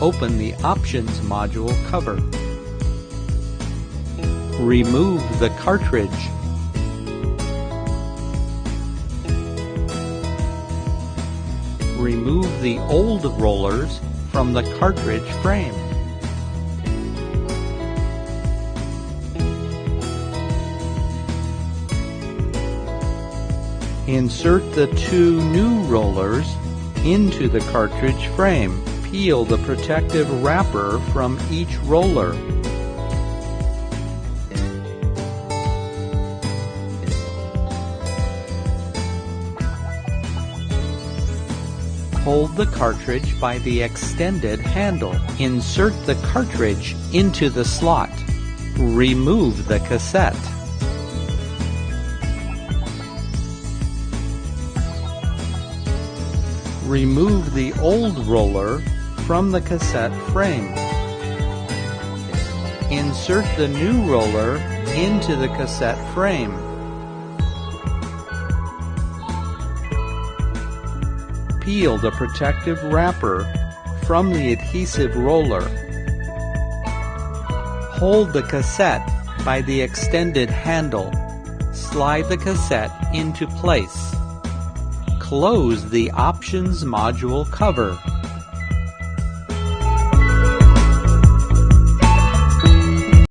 open the Options module cover. Remove the cartridge. Remove the old rollers from the cartridge frame. Insert the two new rollers into the cartridge frame. Peel the protective wrapper from each roller. Hold the cartridge by the extended handle. Insert the cartridge into the slot. Remove the cassette. Remove the old roller from the cassette frame. Insert the new roller into the cassette frame. Peel the protective wrapper from the adhesive roller. Hold the cassette by the extended handle. Slide the cassette into place. Close the Options module cover.